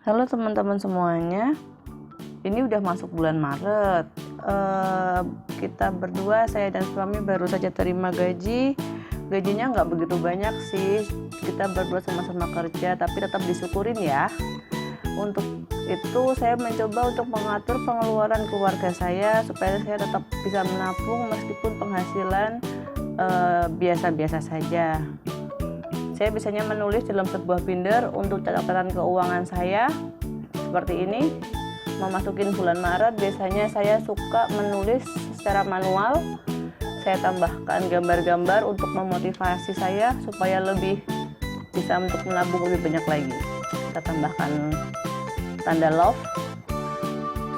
Halo teman-teman semuanya, ini udah masuk bulan Maret. Kita berdua, saya dan suami baru saja terima gaji. Gajinya nggak begitu banyak sih, kita berdua sama-sama kerja, tapi tetap disyukurin ya. Untuk itu saya mencoba untuk mengatur pengeluaran keluarga saya supaya saya tetap bisa menabung meskipun penghasilan biasa-biasa saja. Saya biasanya menulis dalam sebuah binder untuk catatan keuangan saya seperti ini. Memasukin bulan Maret biasanya saya suka menulis secara manual. Saya tambahkan gambar-gambar untuk memotivasi saya supaya lebih bisa untuk menabung lebih banyak lagi. Kita tambahkan tanda love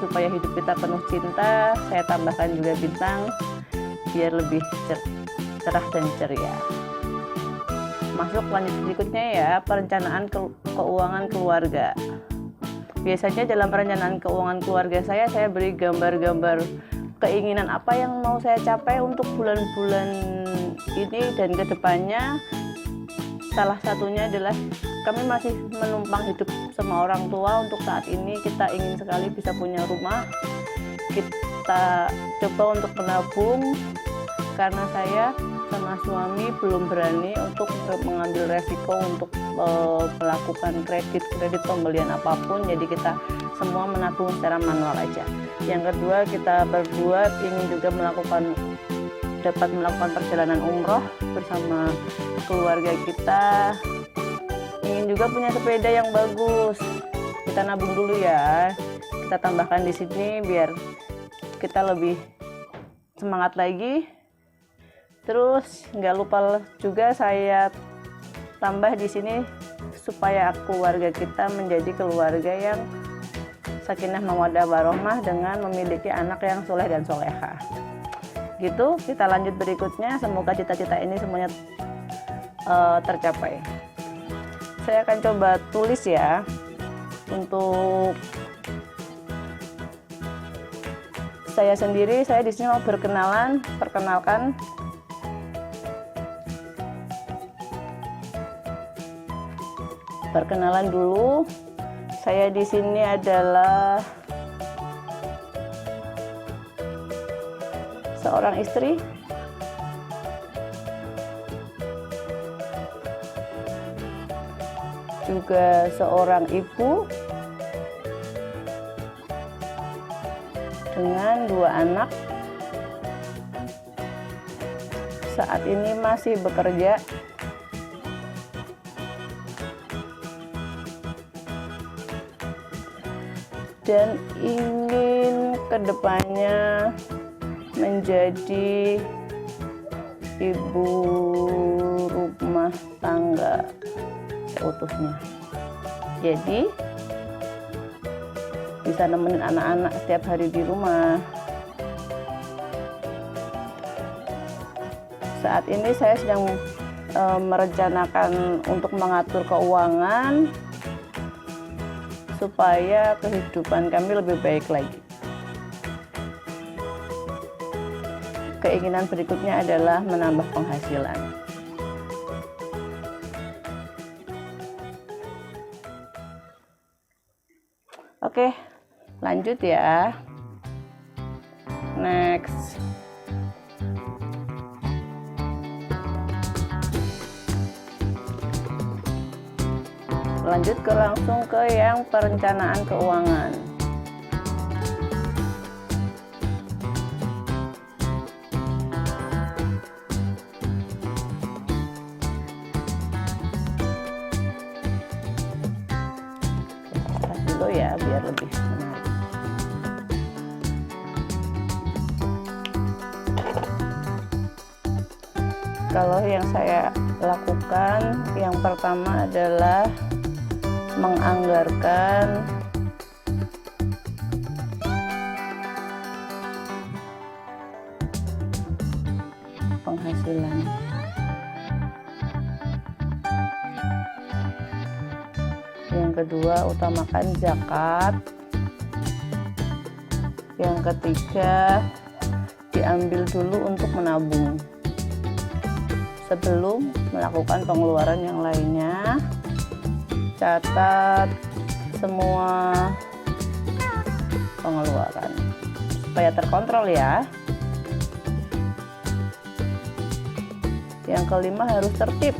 supaya hidup kita penuh cinta. Saya tambahkan juga bintang biar lebih cerah dan ceria. Masuk lanjut berikutnya ya, perencanaan keuangan keluarga. Biasanya dalam perencanaan keuangan keluarga saya beri gambar-gambar keinginan apa yang mau saya capai untuk bulan-bulan ini dan kedepannya. Salah satunya adalah kami masih menumpang hidup sama orang tua. Untuk saat ini kita ingin sekali bisa punya rumah. Kita coba untuk menabung karena saya sama suami belum berani untuk mengambil resiko untuk melakukan kredit pembelian apapun, jadi kita semua menabung secara manual aja. Yang kedua, kita berdua ingin juga dapat melakukan perjalanan umroh bersama keluarga kita. Ingin juga punya sepeda yang bagus. Kita nabung dulu ya, kita tambahkan di sini biar kita lebih semangat lagi. Terus nggak lupa juga saya tambah di sini supaya keluarga kita menjadi keluarga yang sakinah mawaddah warohmah dengan memiliki anak yang soleh dan soleha. Gitu, kita lanjut berikutnya. Semoga cita-cita ini semuanya tercapai. Saya akan coba tulis ya untuk saya sendiri. Saya di sini mau perkenalkan. Perkenalan dulu, saya di sini adalah seorang istri, juga seorang ibu dengan 2 anak. Saat ini masih bekerja. Dan ingin kedepannya menjadi ibu rumah tangga seutuhnya. Jadi bisa nemenin anak-anak setiap hari di rumah. Saat ini saya sedang merencanakan untuk mengatur keuangan supaya kehidupan kami lebih baik lagi. Keinginan berikutnya adalah menambah penghasilan. Oke, lanjut ya. Next. Lanjut langsung ke yang perencanaan keuangan. Pas dulu ya biar lebih menarik. Kalau yang saya lakukan, yang pertama adalah menganggarkan penghasilan. Yang kedua, utamakan zakat. Yang ketiga, diambil dulu untuk menabung sebelum melakukan pengeluaran yang lainnya. Catat semua pengeluaran supaya terkontrol ya. Yang kelima, harus tertib.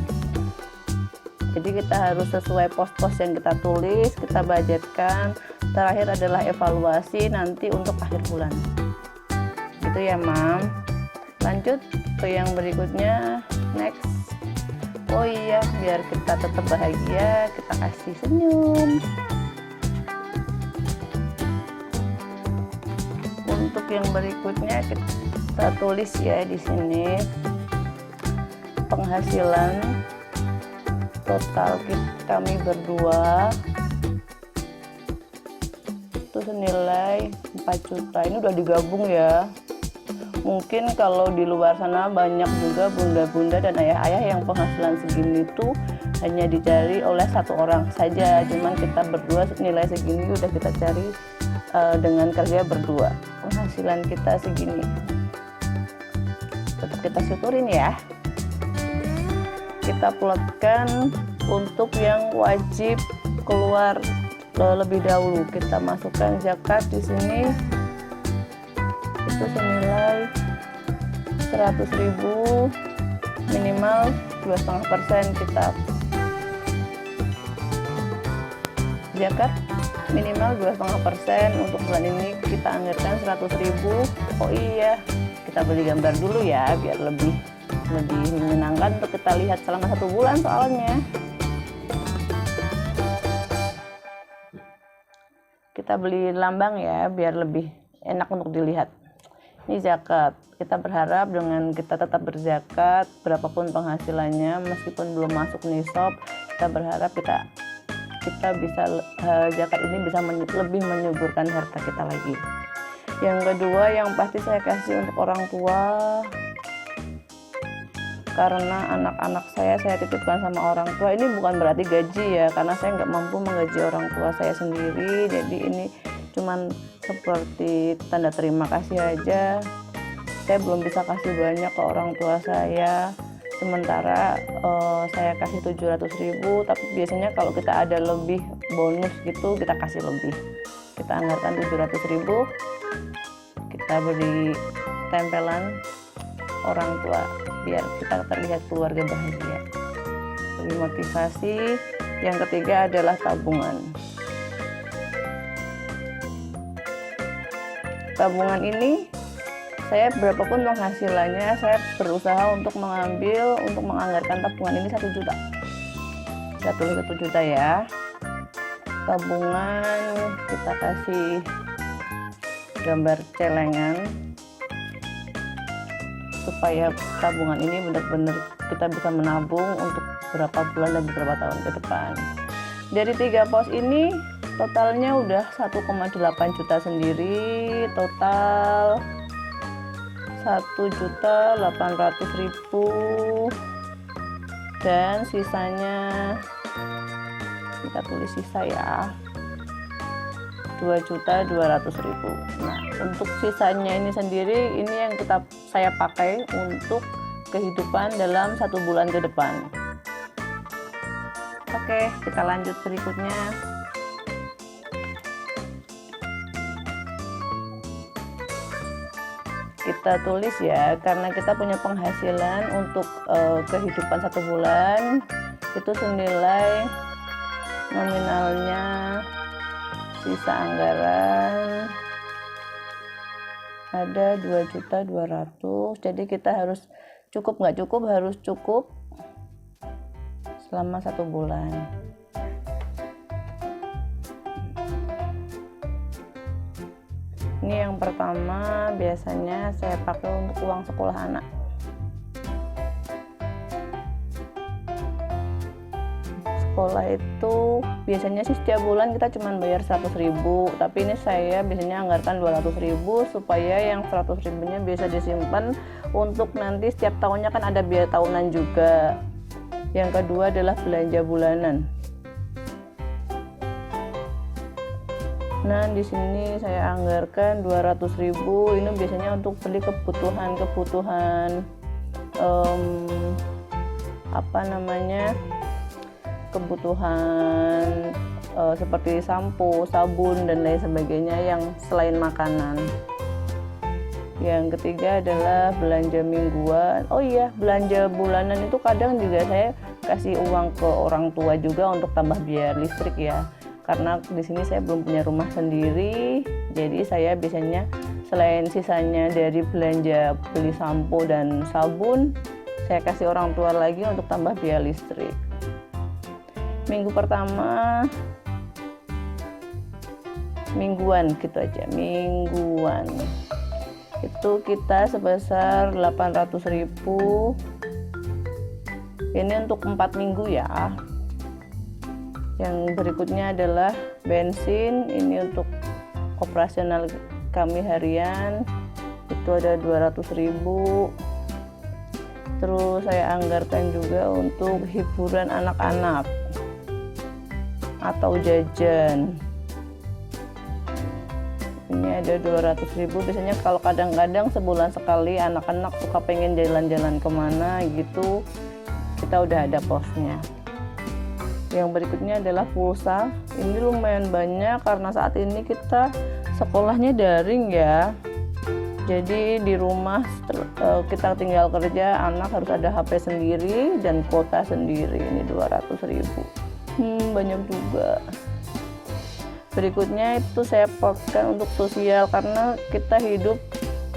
Jadi kita harus sesuai pos-pos yang kita tulis, kita budgetkan. Terakhir adalah evaluasi nanti untuk akhir bulan. Gitu ya, Mam. Lanjut ke yang berikutnya, next. Oh iya, biar kita tetap bahagia, kita kasih senyum. Untuk yang berikutnya kita tulis ya di sini penghasilan total kami berdua itu senilai 4 juta. Ini udah digabung ya. Mungkin kalau di luar sana banyak juga bunda-bunda dan ayah-ayah yang penghasilan segini tuh hanya dicari oleh satu orang saja. Cuman kita berdua nilai segini udah kita cari dengan kerja berdua. Penghasilan kita segini. Tetap kita syukurin ya. Kita plotkan untuk yang wajib keluar lebih dahulu. Kita masukkan zakat di sini itu senilai 100.000, minimal 2,5% kita zakat, minimal 2,5%. Untuk bulan ini kita anggarkan 100.000. Oh iya, kita beli gambar dulu ya biar lebih menyenangkan untuk kita lihat selama 1 bulan soalnya. Kita beli lambang ya biar lebih enak untuk dilihat. Ini zakat. Kita berharap dengan kita tetap berzakat berapapun penghasilannya, meskipun belum masuk nisab, kita berharap kita bisa zakat ini bisa lebih menyuburkan harta kita lagi. Yang kedua yang pasti saya kasih untuk orang tua, karena anak-anak saya titipkan sama orang tua. Ini bukan berarti gaji ya, karena saya nggak mampu menggaji orang tua saya sendiri. Jadi ini cuman seperti tanda terima kasih aja. Saya belum bisa kasih banyak ke orang tua saya. Sementara saya kasih 700.000, tapi biasanya kalau kita ada lebih bonus gitu kita kasih lebih. Kita anggarkan 700.000, kita beri tempelan orang tua biar kita terlihat keluarga bahagia. Lebih motivasi. Yang ketiga adalah tabungan. Tabungan ini saya berapapun penghasilannya, saya berusaha untuk menganggarkan tabungan ini 1 juta. Saya tulis 1 juta ya. Tabungan kita kasih gambar celengan supaya tabungan ini benar-benar kita bisa menabung untuk berapa bulan dan beberapa tahun ke depan. Dari 3 pos ini totalnya udah 1,8 juta sendiri, total 1.800.000, dan sisanya kita tulis sisa ya, 2.200.000. Nah, untuk sisanya ini sendiri, ini yang saya pakai untuk kehidupan dalam 1 bulan ke depan. Oke, kita lanjut berikutnya. Kita tulis ya, karena kita punya penghasilan untuk kehidupan 1 bulan itu senilai nominalnya sisa anggaran ada 2.200.000. Jadi kita harus harus cukup selama 1 bulan. Ini yang pertama biasanya saya pakai untuk uang sekolah anak. Sekolah itu biasanya sih setiap bulan kita cuma bayar 100.000, tapi ini saya biasanya anggarkan 200.000 supaya yang 100.000-nya bisa disimpan untuk nanti setiap tahunnya, kan ada biaya tahunan juga. Yang kedua adalah belanja bulanan. Nah, di sini saya anggarkan 200.000. Ini biasanya untuk beli kebutuhan kebutuhan seperti sampo, sabun dan lain sebagainya yang selain makanan. Yang ketiga adalah belanja mingguan. Oh iya, belanja bulanan itu kadang juga saya kasih uang ke orang tua juga untuk tambah biaya listrik ya. Karena di sini saya belum punya rumah sendiri, jadi saya biasanya selain sisanya dari belanja beli sampo dan sabun, saya kasih orang tua lagi untuk tambah biaya listrik. Minggu pertama mingguan gitu aja, mingguan itu kita sebesar 800.000. Ini untuk 4 minggu ya. Yang berikutnya adalah bensin, ini untuk operasional kami harian itu ada 200.000. Terus saya anggarkan juga untuk hiburan anak-anak atau jajan, ini ada 200.000. Biasanya kalau kadang-kadang sebulan sekali anak-anak suka pengen jalan-jalan kemana gitu, kita udah ada posnya. Yang berikutnya adalah pulsa, ini lumayan banyak karena saat ini kita sekolahnya daring ya, jadi di rumah kita tinggal kerja, anak harus ada HP sendiri dan kuota sendiri. Ini 200.000, banyak juga. Berikutnya itu saya pakai untuk sosial karena kita hidup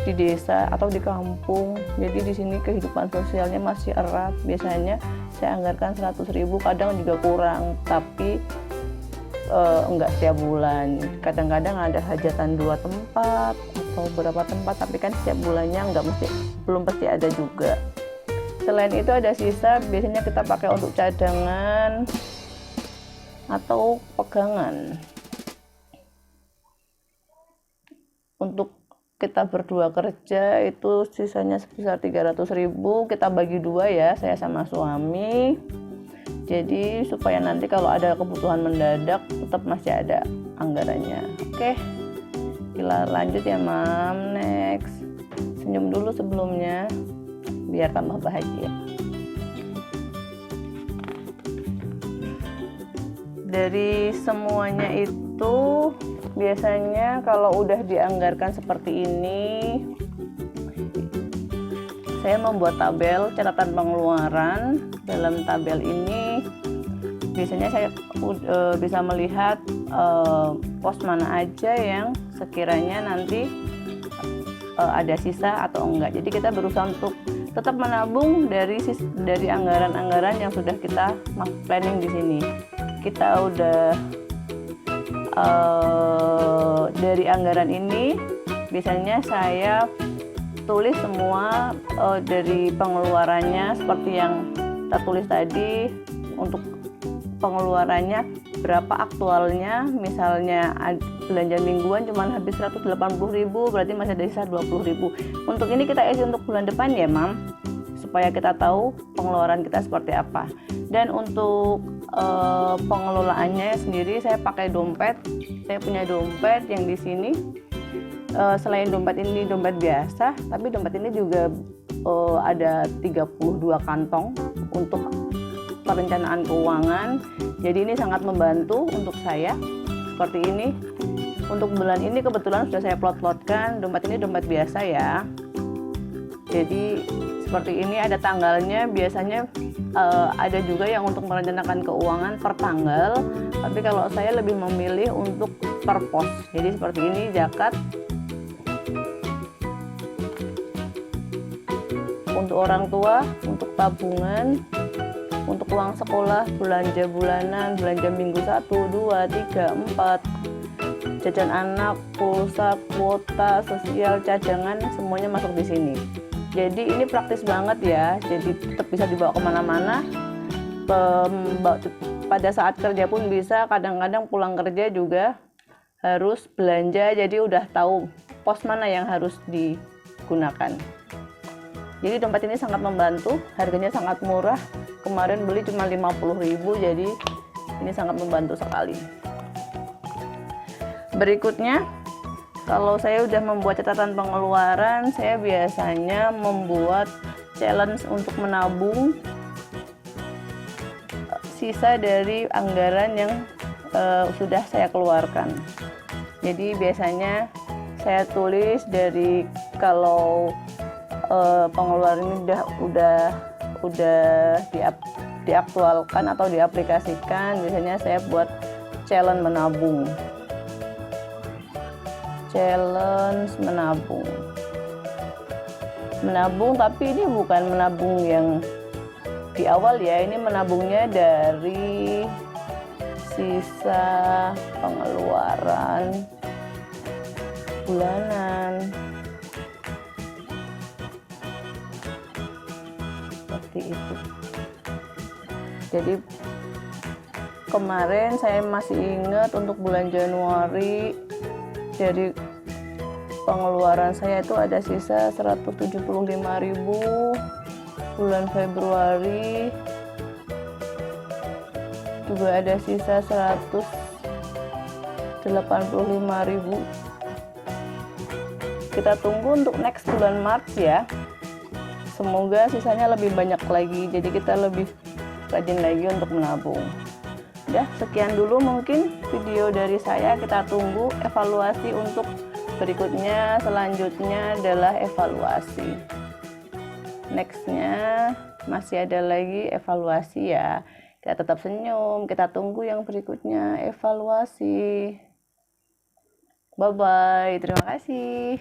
di desa atau di kampung, jadi di sini kehidupan sosialnya masih erat. Biasanya saya anggarkan 100.000, kadang juga kurang, tapi enggak setiap bulan. Kadang-kadang ada hajatan 2 tempat atau beberapa tempat, tapi kan setiap bulannya belum pasti ada juga. Selain itu ada sisa, biasanya kita pakai untuk cadangan atau pegangan. Untuk kita berdua kerja itu sisanya sebesar 300.000, kita bagi 2 ya, saya sama suami. Jadi supaya nanti kalau ada kebutuhan mendadak tetap masih ada anggarannya. Oke, kita lanjut ya Mam. Next, senyum dulu sebelumnya biar tambah bahagia. Dari semuanya itu biasanya kalau udah dianggarkan seperti ini, saya membuat tabel catatan pengeluaran. Dalam tabel ini biasanya saya bisa melihat pos mana aja yang sekiranya nanti ada sisa atau enggak. Jadi kita berusaha untuk tetap menabung dari anggaran-anggaran yang sudah kita planning di sini. Kita udah dari anggaran ini biasanya saya tulis semua dari pengeluarannya seperti yang kita tulis tadi. Untuk pengeluarannya berapa aktualnya, misalnya belanja mingguan cuma habis 180.000, berarti masih ada sisa 20.000. Untuk ini kita isi untuk bulan depan ya Mam, supaya kita tahu pengeluaran kita seperti apa. Dan untuk pengelolaannya sendiri saya pakai dompet. Saya punya dompet yang di sini selain dompet ini dompet biasa, tapi dompet ini juga ada 32 kantong untuk perencanaan keuangan. Jadi ini sangat membantu untuk saya seperti ini. Untuk bulan ini kebetulan sudah saya plot-plotkan. Dompet ini dompet biasa ya, jadi seperti ini ada tanggalnya. Biasanya ada juga yang untuk merencanakan keuangan per tanggal, tapi kalau saya lebih memilih untuk per pos. Jadi seperti ini, zakat untuk orang tua, untuk tabungan, untuk uang sekolah, belanja bulanan, belanja minggu 1, 2, 3, 4, jajan anak, pulsa, kuota, sosial, cadangan, semuanya masuk di sini. Jadi ini praktis banget ya, jadi tetap bisa dibawa kemana-mana. Pada saat kerja pun bisa, kadang-kadang pulang kerja juga harus belanja, jadi udah tahu pos mana yang harus digunakan. Jadi dompet ini sangat membantu, harganya sangat murah. Kemarin beli cuma 50.000, jadi ini sangat membantu sekali. Berikutnya, kalau saya udah membuat catatan pengeluaran, saya biasanya membuat challenge untuk menabung sisa dari anggaran yang sudah saya keluarkan. Jadi biasanya saya tulis dari kalau pengeluaran ini udah diaktualkan atau diaplikasikan, biasanya saya buat challenge menabung. Challenge menabung, tapi ini bukan menabung yang di awal ya, ini menabungnya dari sisa pengeluaran bulanan seperti itu. Jadi kemarin saya masih ingat untuk bulan Januari, dari pengeluaran saya itu ada sisa 175.000. Bulan Februari juga ada sisa 185.000. Kita tunggu untuk next bulan Maret ya. Semoga sisanya lebih banyak lagi, jadi kita lebih rajin lagi untuk menabung. Udah, sekian dulu mungkin video dari saya. Kita tunggu evaluasi untuk berikutnya. Selanjutnya adalah evaluasi. Nextnya masih ada lagi evaluasi ya. Kita tetap senyum, kita tunggu yang berikutnya evaluasi. Bye bye, terima kasih.